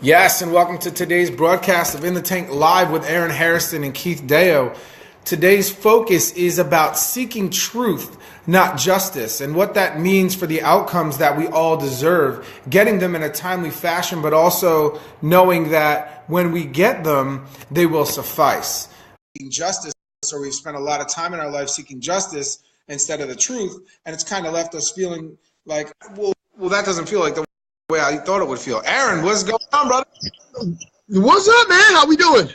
Yes, and welcome to today's broadcast of In the Tank Live with Aaron Hairston and Keith Deyo. Today's focus is about seeking truth, not justice, and what that means for the outcomes that we all deserve, getting them in a timely fashion, but also knowing that when we get them, they will suffice. Justice, or we've spent a lot of time in our life seeking justice instead of the truth, and it's kind of left us feeling like, well, that doesn't feel like the way I thought it would feel. Aaron, what's going on, brother? What's up, man? How we doing?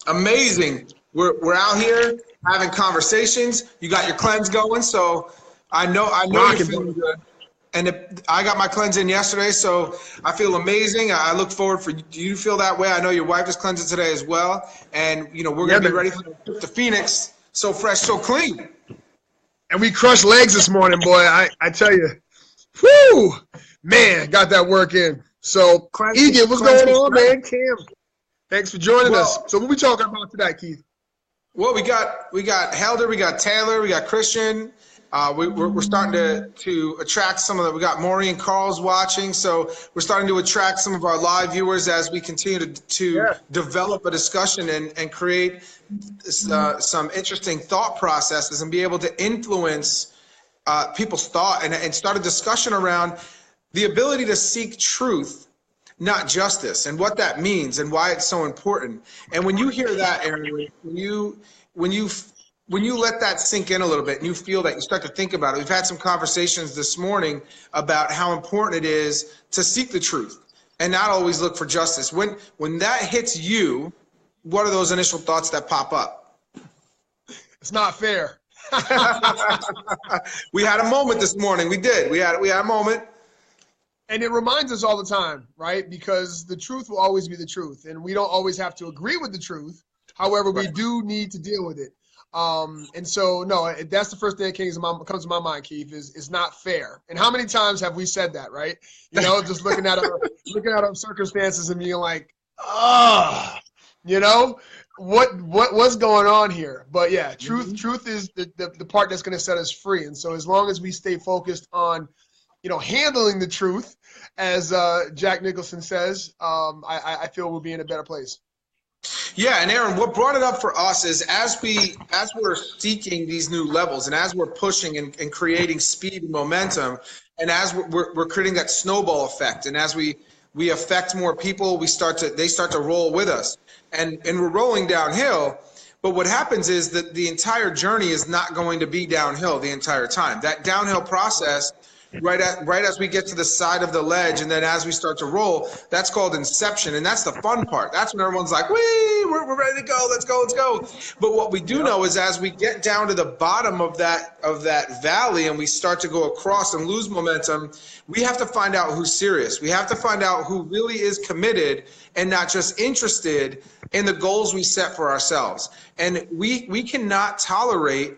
Amazing. We're out here having conversations. You got your cleanse going, so I know you're feeling good. And I got my cleanse in yesterday, so I feel amazing. I look forward for you to feel that way. I know your wife is cleansing today as well, and we're gonna be ready for the trip to Phoenix. So fresh, so clean. And we crushed legs this morning, boy. I tell you, whoo, man, got that work in. So, Egan, what's going on, man? Cam, thanks for joining us. So, what we talking about today, Keith? Well, we got Helder, we got Taylor, we got Christian. We're starting to attract some of the. We got Maury and Carl's watching, so we're starting to attract some of our live viewers as we continue to develop a discussion and create some interesting thought processes and be able to influence people's thought and start a discussion around the ability to seek truth, not justice, and what that means and why it's so important. And when you hear that, Aaron, when you let that sink in a little bit and you feel that, you start to think about it. We've had some conversations this morning about how important it is to seek the truth and not always look for justice. When that hits you, what are those initial thoughts that pop up? It's not fair. We had a moment this morning. We did. We had a moment. And it reminds us all the time, right? Because the truth will always be the truth, and we don't always have to agree with the truth. However, we do need to deal with it. And so, no, that's the first thing that comes to my mind, Keith, is it's not fair. And how many times have we said that, right? Just looking at our circumstances and being like, what's going on here? But yeah, truth is the part that's going to set us free. And so as long as we stay focused on handling the truth, as Jack Nicholson says, I feel we'll be in a better place. Yeah, and Aaron, what brought it up for us is as we're seeking these new levels and as we're pushing and creating speed and momentum, and as we're creating that snowball effect, and as we affect more people, they start to roll with us, and we're rolling downhill. But what happens is that the entire journey is not going to be downhill the entire time. That downhill process, right as we get to the side of the ledge, and then as we start to roll, that's called inception, and that's the fun part. That's when everyone's like, "Wee, we're ready to go. Let's go. But what we do know is as we get down to the bottom of that valley and we start to go across and lose momentum, we have to find out who's serious. We have to find out who really is committed and not just interested in the goals we set for ourselves. And we cannot tolerate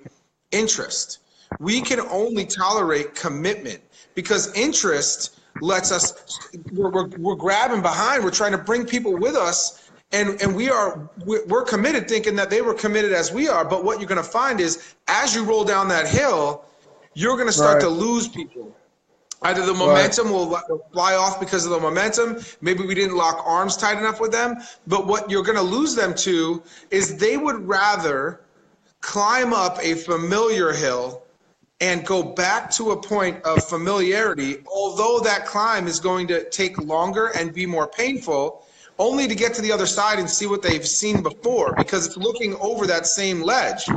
interest. We can only tolerate commitment, because interest lets us, we're grabbing behind, we're trying to bring people with us, and we're committed thinking that they were committed as we are. But what you're going to find is as you roll down that hill, you're going to start to lose people. Either the momentum will fly off because of the momentum. Maybe we didn't lock arms tight enough with them. But what you're going to lose them to is they would rather climb up a familiar hill and go back to a point of familiarity, although that climb is going to take longer and be more painful, only to get to the other side and see what they've seen before, because it's looking over that same ledge.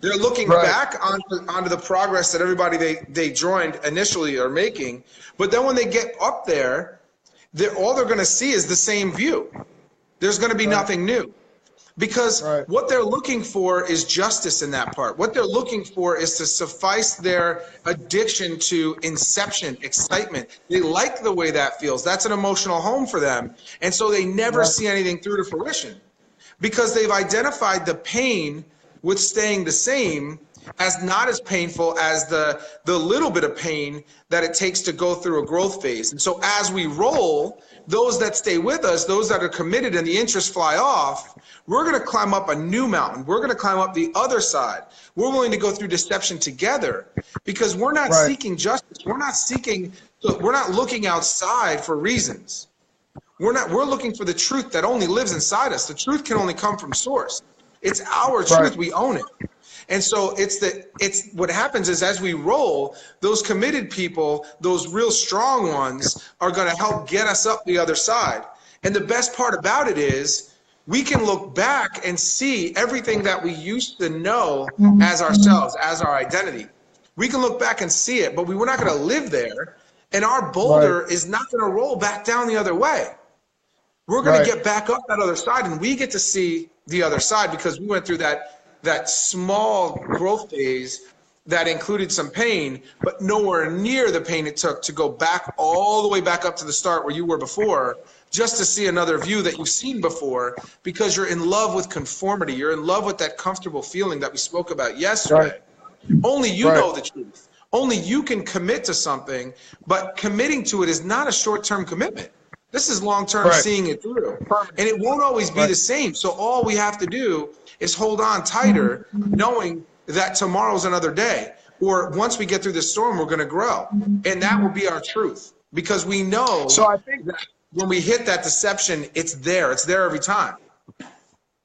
They're looking back onto the progress that everybody they joined initially are making, but then when they get up there, all they're going to see is the same view. There's going to be nothing new. Because what they're looking for is justice in that part. What they're looking for is to suffice their addiction to inception, excitement. They like the way that feels. That's an emotional home for them. And so they never see anything through to fruition, because they've identified the pain with staying the same as not as painful as the little bit of pain that it takes to go through a growth phase. And so as we roll, those that stay with us, those that are committed and the interests fly off, we're going to climb up a new mountain. We're going to climb up the other side. We're willing to go through deception together, because we're not seeking justice. We're not looking outside for reasons. We're looking for the truth that only lives inside us. The truth can only come from source. It's our truth. We own it. And so it's what happens is as we roll, those committed people, those real strong ones are going to help get us up the other side. And the best part about it is we can look back and see everything that we used to know as ourselves, as our identity. We can look back and see it, but we're not going to live there. And our boulder is not going to roll back down the other way. We're going to get back up that other side, and we get to see the other side because we went through that small growth phase that included some pain, but nowhere near the pain it took to go back all the way back up to the start where you were before, just to see another view that you've seen before, because you're in love with conformity. You're in love with that comfortable feeling that we spoke about yesterday. Only you know the truth. Only you can commit to something, but committing to it is not a short-term commitment. This is long-term seeing it through. And it won't always be the same. So all we have to do is hold on tighter, knowing that tomorrow's another day. Or once we get through this storm, we're going to grow. And that will be our truth. Because we know that when we hit that deception, it's there. It's there every time.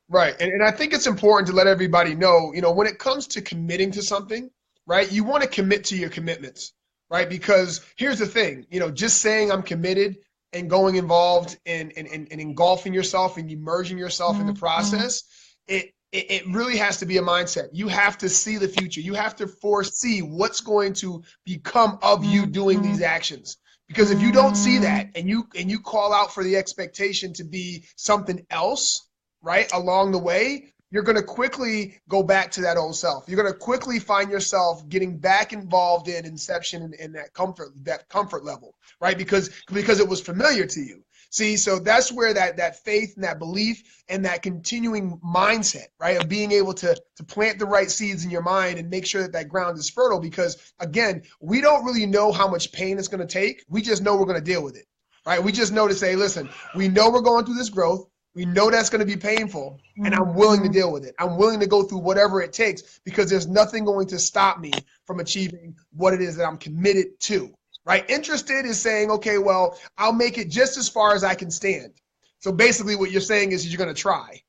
Right. And I think it's important to let everybody know, when it comes to committing to something, right, you want to commit to your commitments, right? Because here's the thing, just saying I'm committed and going involved and engulfing yourself and immersing yourself in the process, it really has to be a mindset. You have to see the future. You have to foresee what's going to become of you doing these actions. Because if you don't see that and you call out for the expectation to be something else, right, along the way, you're going to quickly go back to that old self. You're going to quickly find yourself getting back involved in inception and that comfort level, right? Because it was familiar to you. See, so that's where that faith and that belief and that continuing mindset, right, of being able to plant the right seeds in your mind and make sure that ground is fertile. Because again, we don't really know how much pain it's going to take. We just know we're going to deal with it, right? We just know to say, listen, we know we're going through this growth. We know that's going to be painful, and I'm willing to deal with it. I'm willing to go through whatever it takes because there's nothing going to stop me from achieving what it is that I'm committed to, right? Interested is saying, okay, well, I'll make it just as far as I can stand. So basically what you're saying is you're going to try.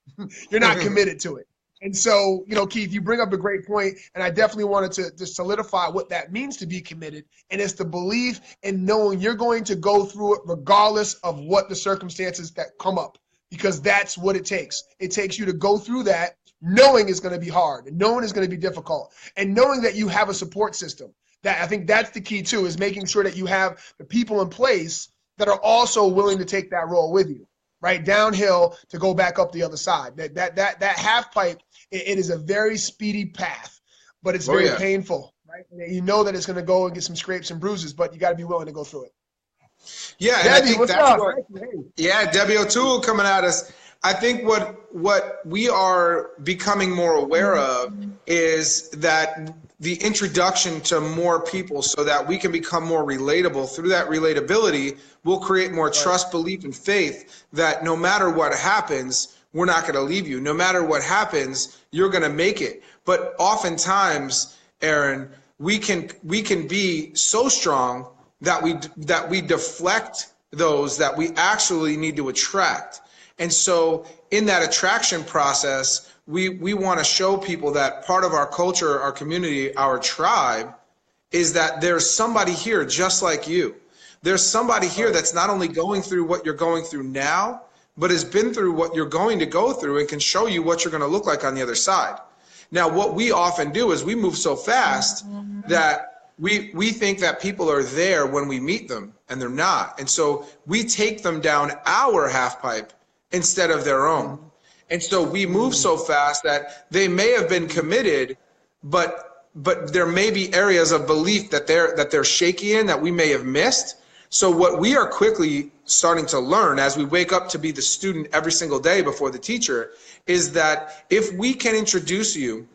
You're not committed to it. And so, Keith, you bring up a great point, and I definitely wanted to solidify what that means to be committed, and it's the belief in knowing you're going to go through it regardless of what the circumstances that come up. Because that's what it takes. It takes you to go through that knowing it's going to be hard, and knowing it's going to be difficult, and knowing that you have a support system. That I think that's the key too, is making sure that you have the people in place that are also willing to take that role with you, right? Downhill to go back up the other side. That half pipe, it is a very speedy path, but it's very painful, right? You know that it's going to go and get some scrapes and bruises, but you got to be willing to go through it. Yeah, and Debbie, I think what's that's up? what, Debbie O'Toole coming at us. I think what we are becoming more aware of is that the introduction to more people so that we can become more relatable. Through that relatability, we'll create more trust, belief, and faith that no matter what happens, we're not going to leave you. No matter what happens, you're going to make it. But oftentimes, Aaron, we can be so strong that we deflect those that we actually need to attract. And so in that attraction process, we want to show people that part of our culture, our community, our tribe is that there's somebody here just like you. There's somebody here that's not only going through what you're going through now, but has been through what you're going to go through and can show you what you're going to look like on the other side. Now, what we often do is we move so fast that we think that people are there when we meet them, and they're not. And so we take them down our half pipe instead of their own. And so we move so fast that they may have been committed, but there may be areas of belief that they're shaky in that we may have missed. So what we are quickly starting to learn as we wake up to be the student every single day before the teacher is that if we can introduce you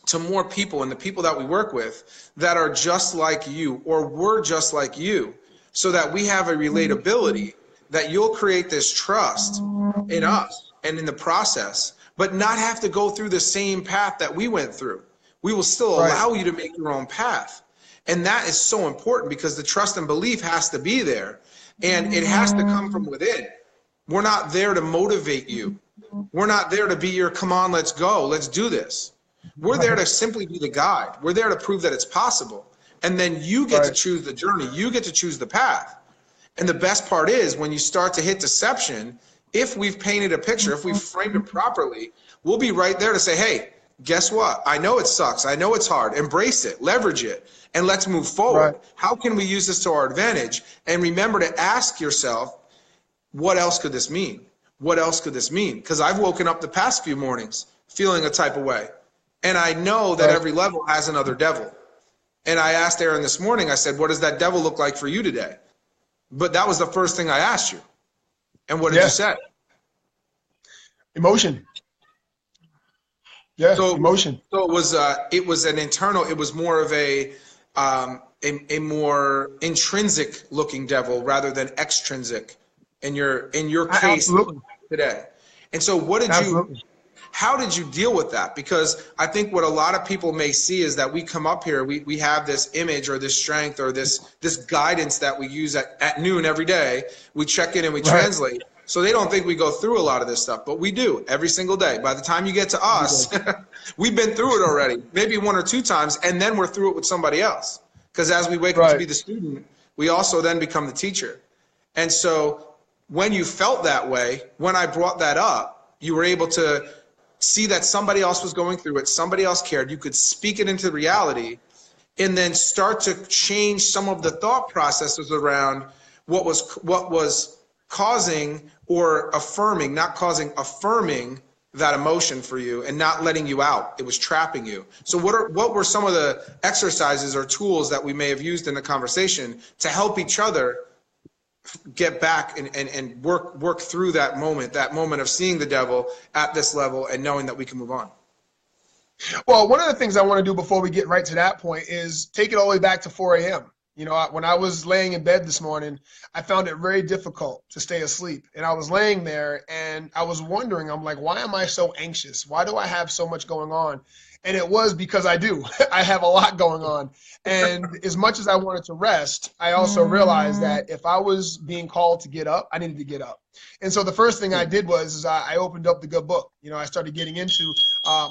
to more people and the people that we work with that are just like you or were just like you, so that we have a relatability, that you'll create this trust in us and in the process, but not have to go through the same path that we went through. We will still allow you to make your own path. And that is so important because the trust and belief has to be there, and it has to come from within. We're not there to motivate you. We're not there to be your, come on, let's go, let's do this. We're there to simply be the guide. We're there to prove that it's possible. And then you get to choose the journey. You get to choose the path. And the best part is when you start to hit deception, if we've painted a picture, if we've framed it properly, we'll be right there to say, hey, guess what? I know it sucks. I know it's hard. Embrace it, leverage it, and let's move forward. How can we use this to our advantage? And remember to ask yourself, what else could this mean? What else could this mean? Because I've woken up the past few mornings feeling a type of way. And I know that every level has another devil. And I asked Aaron this morning, I said, what does that devil look like for you today? But that was the first thing I asked you. And what did you say? Emotion. Yeah, so, emotion. So it was an internal, it was more of a more intrinsic looking devil rather than extrinsic in your case today. And so what did how did you deal with that? Because I think what a lot of people may see is that we come up here, we have this image or this strength or this guidance that we use at noon every day. We check in and we translate. So they don't think we go through a lot of this stuff, but we do every single day. By the time you get to us, we've been through it already, maybe 1 or 2 times, and then we're through it with somebody else. Because as we wake up to be the student, we also then become the teacher. And so when you felt that way, when I brought that up, you were able to see that somebody else was going through it, somebody else cared, you could speak it into reality, and then start to change some of the thought processes around what was causing or affirming, not causing, affirming that emotion for you and not letting you out. It was trapping you. So what were some of the exercises or tools that we may have used in the conversation to help each other get back and work through that moment of seeing the devil at this level and knowing that we can move on? Well, one of the things I want to do before we get right to that point is take it all the way back to 4 a.m. You know, when I was laying in bed this morning, I found it very difficult to stay asleep. And I was laying there and I was wondering, I'm like, why am I so anxious? Why do I have so much going on? And it was because I do. I have a lot going on. And as much as I wanted to rest, I also realized that if I was being called to get up, I needed to get up. And so the first thing I did was I opened up the good book. You know, I started getting into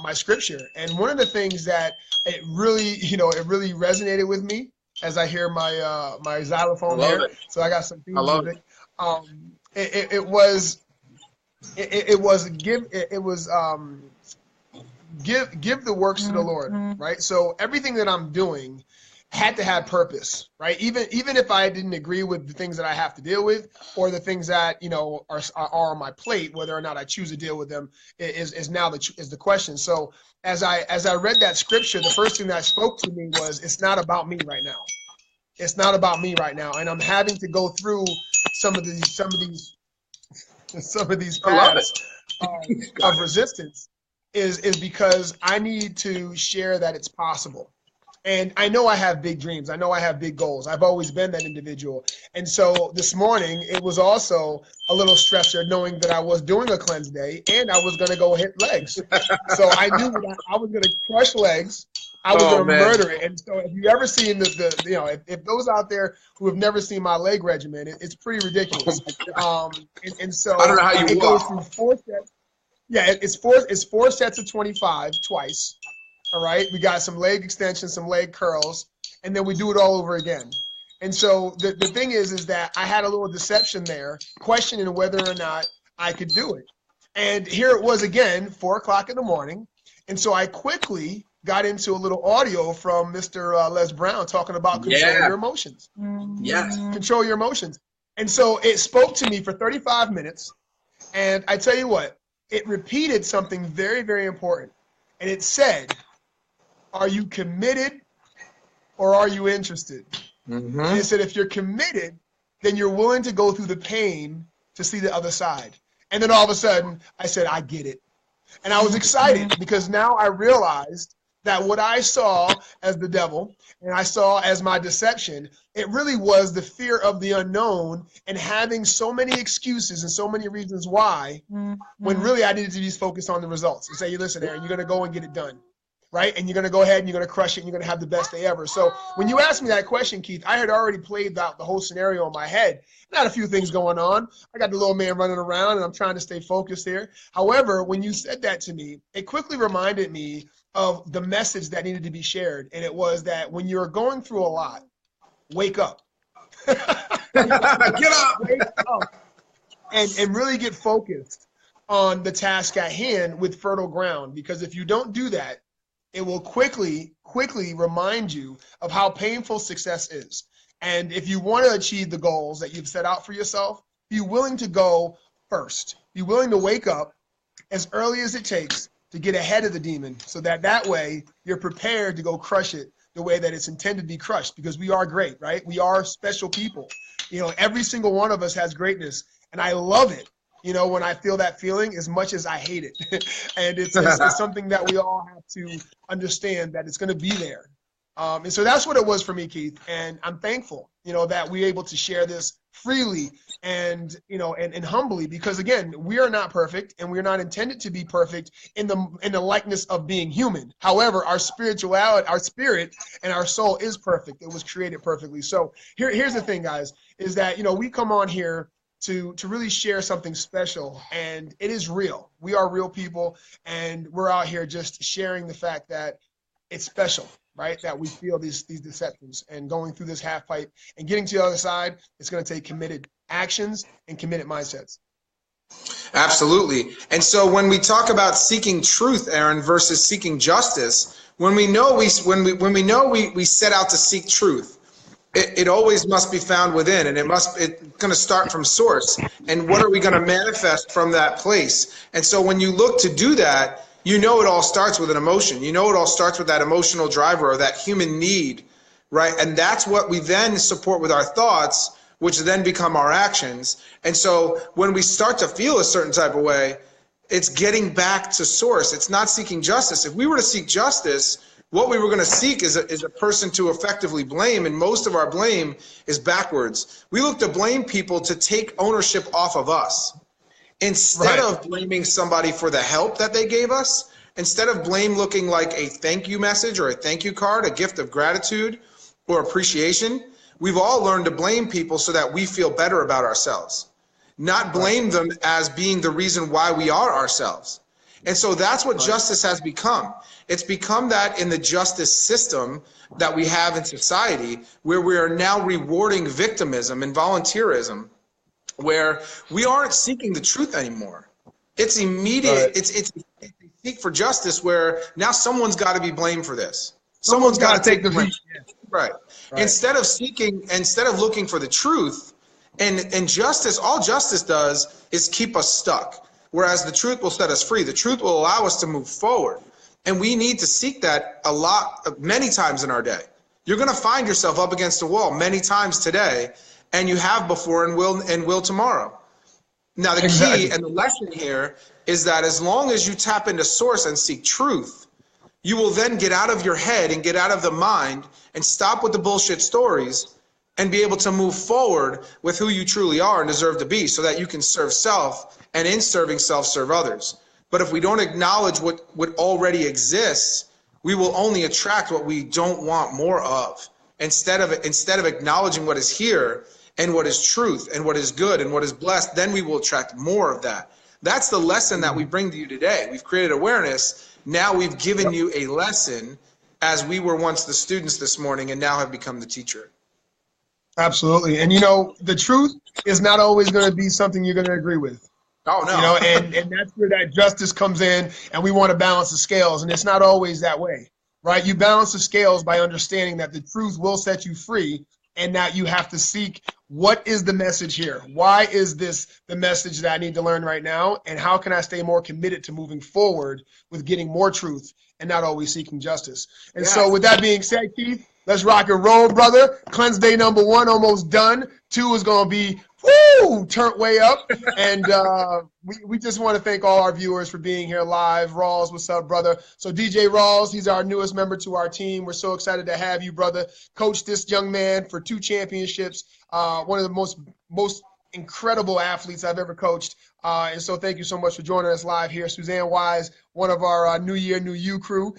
my scripture. And one of the things that it really resonated with me as I hear my my xylophone there. So I got some theme music. It was give the works to the Lord, right? So everything that I'm doing had to have purpose, right? Even if I didn't agree with the things that I have to deal with or the things that, you know, are on my plate, whether or not I choose to deal with them is now the question. So as I read that scripture, the first thing that spoke to me was, it's not about me right now. It's not about me right now. And I'm having to go through some of these paths of resistance is because I need to share that it's possible. And I know I have big dreams. I know I have big goals. I've always been that individual. And so this morning, it was also a little stressor knowing that I was doing a cleanse day and I was going to go hit legs. So I knew that I was going to crush legs. I was going to murder it. And so if you ever seen if those out there who have never seen my leg regimen, it's pretty ridiculous. And so I don't know how you goes through 4 sets. Yeah, it's four sets of 25 twice. All right, we got some leg extensions, some leg curls, and then we do it all over again. And so the thing is that I had a little deception there, questioning whether or not I could do it. And here it was again, 4 o'clock in the morning. And so I quickly got into a little audio from Mr. Les Brown talking about control your emotions. Yes. Control your emotions. And so it spoke to me for 35 minutes. And I tell you what, it repeated something very, very important. And it said, are you committed or are you interested? And it said, if you're committed, then you're willing to go through the pain to see the other side. And then all of a sudden, I said, I get it. And I was excited because now I realized that what I saw as the devil and I saw as my deception, it really was the fear of the unknown and having so many excuses and so many reasons why, when really I needed to be focused on the results and say, listen, Aaron, you're going to go and get it done. right? And you're going to go ahead and you're going to crush it and you're going to have the best day ever. So when you asked me that question, Keith, I had already played out the whole scenario in my head. I had a few things going on. I got the little man running around and I'm trying to stay focused here. However, when you said that to me, it quickly reminded me of the message that needed to be shared. And it was that when you're going through a lot, wake up. Get up. Wake up. And really get focused on the task at hand with fertile ground. Because if you don't do that, it will quickly remind you of how painful success is. And if you want to achieve the goals that you've set out for yourself, be willing to go first. Be willing to wake up as early as it takes to get ahead of the demon so that way you're prepared to go crush it the way that it's intended to be crushed, because we are great, right? We are special people. You know, every single one of us has greatness, and I love it, you know, when I feel that feeling as much as I hate it. And it's something that we all have to understand that it's going to be there. And so that's what it was for me, Keith. And I'm thankful, you know, that we're able to share this freely and, you know, and humbly, because again, we are not perfect and we're not intended to be perfect in the likeness of being human. However, our spirituality, our spirit and our soul is perfect. It was created perfectly. So here's the thing, guys, is that, you know, we come on here to really share something special, and it is real. We are real people, and we're out here just sharing the fact that it's special, right? That we feel these deceptions, and going through this half pipe and getting to the other side, it's going to take committed actions and committed mindsets. Absolutely. And so when we talk about seeking truth, Aaron, versus seeking justice, when we know we set out to seek truth, it always must be found within, and it's going to start from source. And what are we going to manifest from that place? And so when you look to do that, you know it all starts with an emotion. You know it all starts with that emotional driver or that human need, right? And that's what we then support with our thoughts, which then become our actions. And so when we start to feel a certain type of way, it's getting back to source. It's not seeking justice. If we were to seek justice, what we were going to seek is a person to effectively blame, and most of our blame is backwards. We look to blame people to take ownership off of us. Instead of blaming somebody for the help that they gave us, instead of blame looking like a thank you message or a thank you card, a gift of gratitude or appreciation, we've all learned to blame people so that we feel better about ourselves, not blame them as being the reason why we are ourselves. And so that's what justice has become. It's become that in the justice system that we have in society, where we are now rewarding victimism and volunteerism, where we aren't seeking the truth anymore. It's immediate. It's a seek for justice where now someone's got to be blamed for this. Someone's got to take the blame. Right. Instead of looking for the truth, and justice, all justice does is keep us stuck. Whereas the truth will set us free. The truth will allow us to move forward. And we need to seek that many times in our day. You're going to find yourself up against a wall many times today, and you have before and will tomorrow. Now, the key and the lesson here is that as long as you tap into source and seek truth, you will then get out of your head and get out of the mind and stop with the bullshit stories and be able to move forward with who you truly are and deserve to be, so that you can serve self, and in serving self, serve others. But if we don't acknowledge what already exists, we will only attract what we don't want more of. Instead of acknowledging what is here and what is truth and what is good and what is blessed, then we will attract more of that. That's the lesson that we bring to you today. We've created awareness. Now we've given you a lesson, as we were once the students this morning and now have become the teacher. Absolutely. And, you know, the truth is not always going to be something you're going to agree with. Oh, no. You know, and that's where that justice comes in, and we want to balance the scales, and it's not always that way, right? You balance the scales by understanding that the truth will set you free, and that you have to seek, what is the message here? Why is this the message that I need to learn right now? And how can I stay more committed to moving forward with getting more truth and not always seeking justice? And so with that being said, Keith, let's rock and roll, brother. Cleanse day number 1 almost done. 2 is going to be turned way up. And we just want to thank all our viewers for being here live. Rawls, what's up, brother? So DJ Rawls, he's our newest member to our team. We're so excited to have you, brother. Coach this young man for 2 championships. One of the most incredible athletes I've ever coached. And so thank you so much for joining us live here. Suzanne Wise, one of our New Year, New You crew.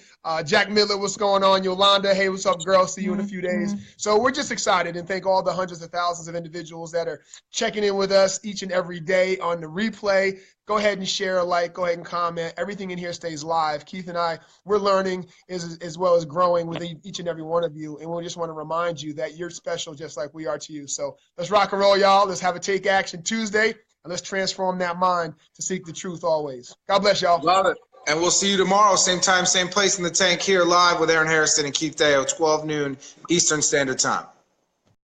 Jack Midler, what's going on? Yolanda, hey, what's up, girl? See you in a few days. So we're just excited, and thank all the hundreds of thousands of individuals that are checking in with us each and every day on the replay. Go ahead and share a like. Go ahead and comment. Everything in here stays live. Keith and I, we're learning as well as growing with each and every one of you. And we just want to remind you that you're special just like we are to you. So let's rock and roll, y'all. Let's have a Take Action Tuesday. And let's transform that mind to seek the truth always. God bless y'all. Love it. And we'll see you tomorrow, same time, same place in the tank here live with Aaron Hairston and Keith Deyo, 12 noon Eastern Standard Time.